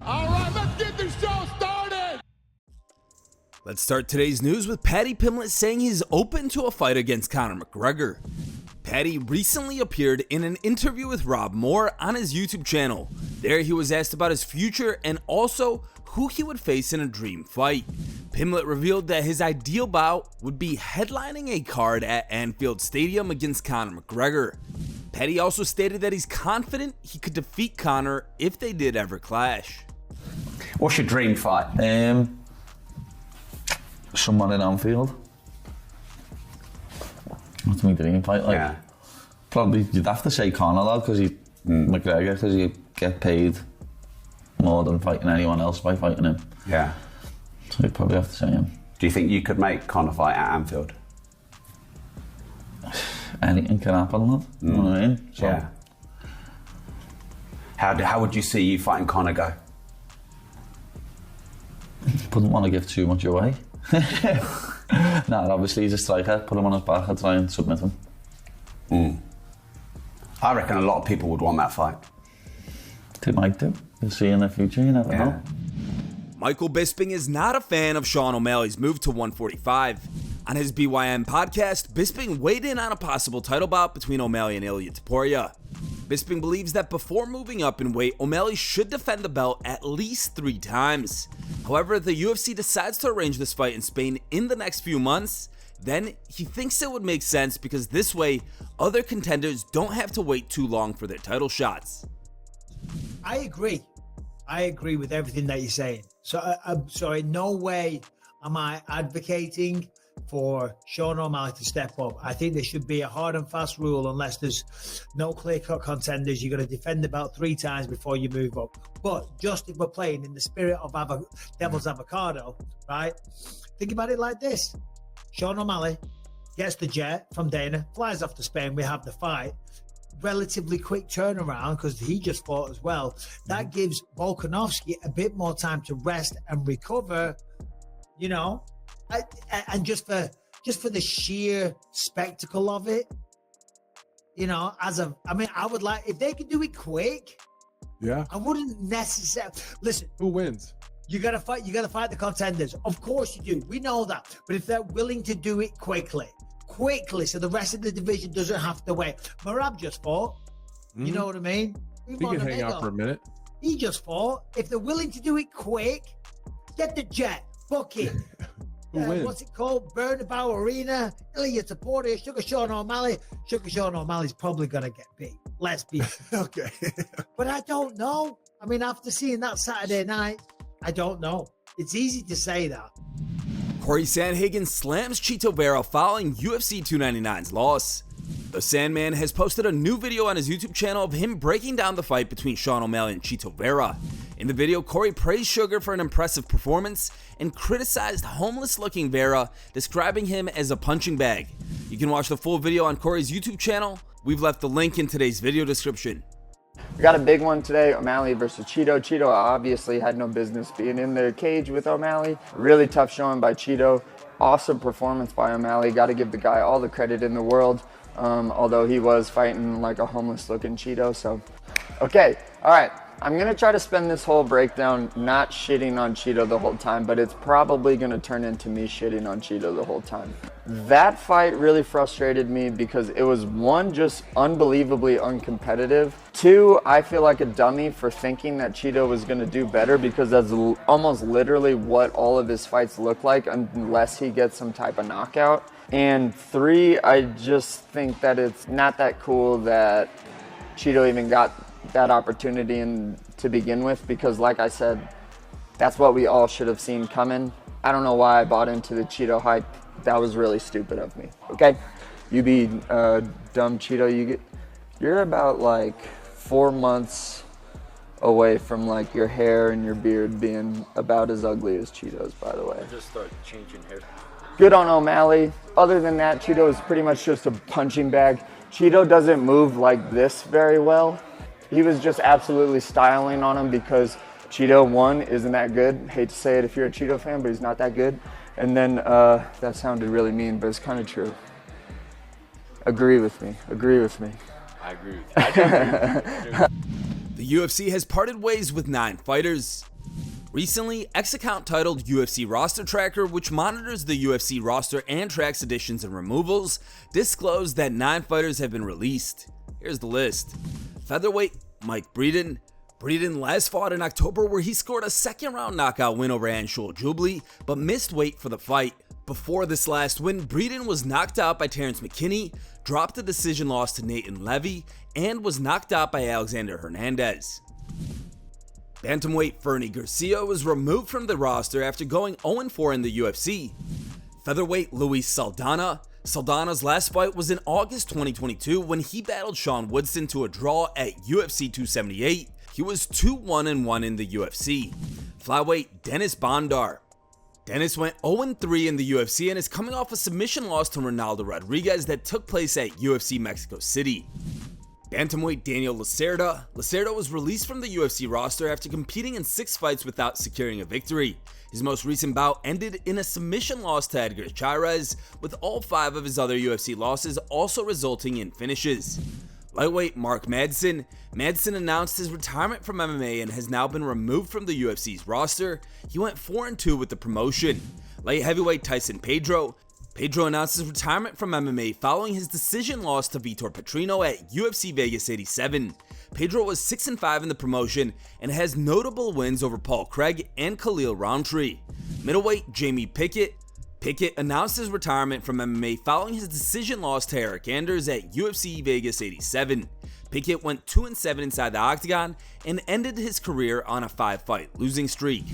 All right, let's get this show started. Let's start today's news with Paddy Pimblett saying he's open to a fight against Conor McGregor. Paddy recently appeared in an interview with Rob Moore on his YouTube channel. There he was asked about his future and also who he would face in a dream fight. Pimblett revealed that his ideal bout would be headlining a card at Anfield Stadium against Conor McGregor. Paddy also stated that he's confident he could defeat Conor if they did ever clash. What's your dream fight? Someone in Anfield. What's my dream fight like? Yeah. Probably you'd have to say Conor though, because McGregor, because you get paid more than fighting anyone else by fighting him. Yeah. So you'd probably have to say him. Do you think you could make Conor fight at Anfield? Anything can happen, love. You know what I mean? So, yeah. How would you see you fighting Conor go? Wouldn't want to give too much away. Nah, obviously he's a striker. Put him on his back, I'd try and submit him. I reckon a lot of people would want that fight. They might do. You'll see in the future, you never know. Michael Bisping is not a fan of Sean O'Malley's move to 145. On his BYM podcast, Bisping weighed in on a possible title bout between O'Malley and Ilia Topuria. Bisping believes that before moving up in weight, O'Malley should defend the belt at least 3 times. However, if the UFC decides to arrange this fight in Spain in the next few months, then he thinks it would make sense because this way, other contenders don't have to wait too long for their title shots. I agree. I agree with everything that you're saying. So in no way am I advocating for Sean O'Malley to step up. I think there should be a hard and fast rule unless there's no clear-cut contenders. You're going to defend the belt 3 times before you move up. But just if we're playing in the spirit of devil's avocado, right? Think about it like this. Sean O'Malley gets the jet from Dana, flies off to Spain, we have the fight. Relatively quick turnaround because he just fought as well. That gives Volkanovski a bit more time to rest and recover, you know, and just for the sheer spectacle of it, you know, I would like, if they could do it quick, I wouldn't necessarily, listen. Who wins? You gotta fight the contenders. Of course you do. We know that. But if they're willing to do it quickly, so the rest of the division doesn't have to wait. Merab just fought. You know what I mean? He can hang out for a minute. He just fought. If they're willing to do it quick, get the jet, book it. Who wins? What's it called? Bernabeu Arena. Ilia Topuria, Sugar Sean O'Malley. Sugar Sean O'Malley's probably going to get beat. Let's be Okay. But I don't know. I mean, after seeing that Saturday night, I don't know. It's easy to say that. Cory Sandhagen slams Chito Vera following UFC 299's loss. The Sandman has posted a new video on his YouTube channel of him breaking down the fight between Sean O'Malley and Chito Vera. In the video, Cory praised Sugar for an impressive performance and criticized homeless-looking Vera, describing him as a punching bag. You can watch the full video on Cory's YouTube channel. We've left the link in today's video description. We got a big one today, O'Malley versus Chito. Chito obviously had no business being in the cage with O'Malley. Really tough showing by Chito. Awesome performance by O'Malley. Got to give the guy all the credit in the world, although he was fighting like a homeless-looking Chito. So, okay, all right. I'm going to try to spend this whole breakdown not shitting on Chito the whole time, but it's probably going to turn into me shitting on Chito the whole time. That fight really frustrated me because it was, 1, just unbelievably uncompetitive. 2, I feel like a dummy for thinking that Chito was going to do better because that's almost literally what all of his fights look like unless he gets some type of knockout. And 3, I just think that it's not that cool that Chito even got that opportunity to begin with, because like I said, that's what we all should have seen coming. I don't know why I bought into the Chito hype. That was really stupid of me. Okay, you be dumb Chito. You're about like 4 months away from like your hair and your beard being about as ugly as Chito's, by the way. I just started changing hair. Good on O'Malley. Other than that, Chito is pretty much just a punching bag. Chito doesn't move like this very well. He was just absolutely styling on him because Chito, 1, isn't that good. Hate to say it if you're a Chito fan, but he's not that good. And then, that sounded really mean, but it's kind of true. Agree with me. Agree with me. I agree with you. The UFC has parted ways with 9 fighters. Recently, X account titled UFC Roster Tracker, which monitors the UFC roster and tracks additions and removals, disclosed that 9 fighters have been released. Here's the list. Featherweight Mike Breeden. Breeden last fought in October where he scored a second-round knockout win over Anshul Jubilee, but missed weight for the fight. Before this last win, Breeden was knocked out by Terrence McKinney, dropped a decision loss to Nathan Levy, and was knocked out by Alexander Hernandez. Bantamweight Fernie Garcia was removed from the roster after going 0-4 in the UFC. Featherweight Luis Saldana. Saldana's last fight was in August 2022 when he battled Sean Woodson to a draw at UFC 278. He was 2-1-1 in the UFC. Flyweight Dennis Bondar. Dennis went 0-3 in the UFC and is coming off a submission loss to Ronaldo Rodriguez that took place at UFC Mexico City. Bantamweight Daniel Lacerda. Lacerda was released from the UFC roster after competing in 6 fights without securing a victory. His most recent bout ended in a submission loss to Edgar Chairez, with all 5 of his other UFC losses also resulting in finishes. Lightweight Mark Madsen. Madsen announced his retirement from MMA and has now been removed from the UFC's roster. He went 4-2 with the promotion. Light heavyweight Tyson Pedro. Pedro announced his retirement from MMA following his decision loss to Vitor Petrino at UFC Vegas 87. Pedro was 6-5 in the promotion and has notable wins over Paul Craig and Khalil Roundtree. Middleweight Jamie Pickett. Pickett announced his retirement from MMA following his decision loss to Eric Anders at UFC Vegas 87. Pickett went 2-7 inside the octagon and ended his career on a 5-fight losing streak.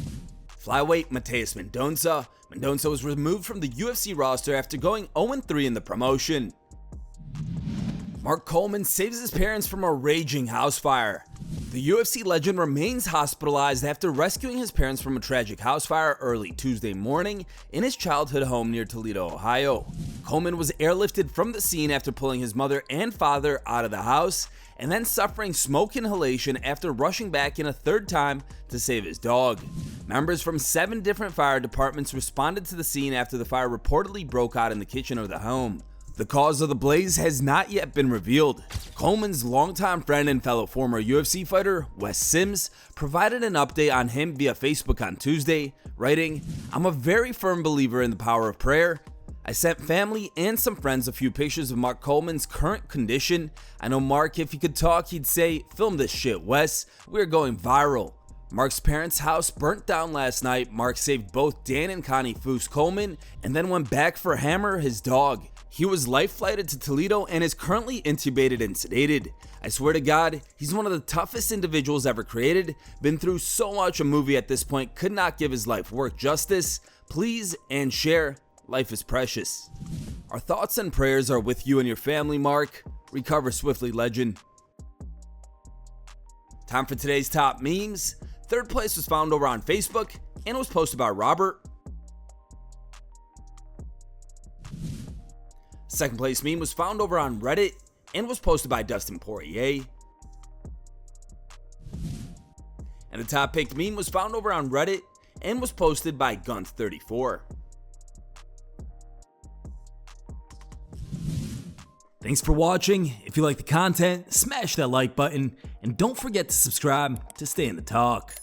Flyweight Mateus Mendonça. Mendonça was removed from the UFC roster after going 0-3 in the promotion. Mark Coleman saves his parents from a raging house fire. The UFC legend remains hospitalized after rescuing his parents from a tragic house fire early Tuesday morning in his childhood home near Toledo, Ohio. Coleman was airlifted from the scene after pulling his mother and father out of the house and then suffering smoke inhalation after rushing back in a 3rd time to save his dog. Members from 7 different fire departments responded to the scene after the fire reportedly broke out in the kitchen of the home. The cause of the blaze has not yet been revealed. Coleman's longtime friend and fellow former UFC fighter, Wes Sims, provided an update on him via Facebook on Tuesday, writing, "I'm a very firm believer in the power of prayer. I sent family and some friends a few pictures of Mark Coleman's current condition. I know Mark, if he could talk, he'd say, 'Film this shit, Wes. We're going viral.' Mark's parents' house burnt down last night. Mark saved both Dan and Connie Foose Coleman and then went back for Hammer, his dog. He was life-flighted to Toledo and is currently intubated and sedated. I swear to God, he's one of the toughest individuals ever created. Been through so much, a movie at this point could not give his life work justice. Please and share. Life is precious." Our thoughts and prayers are with you and your family, Mark. Recover swiftly, legend. Time for today's top memes. 3rd place was found over on Facebook and was posted by Robert. 2nd place meme was found over on Reddit and was posted by Dustin Poirier. And the top picked meme was found over on Reddit and was posted by Gunth34. Thanks for watching. If you like the content, smash that like button and don't forget to subscribe to stay in the talk.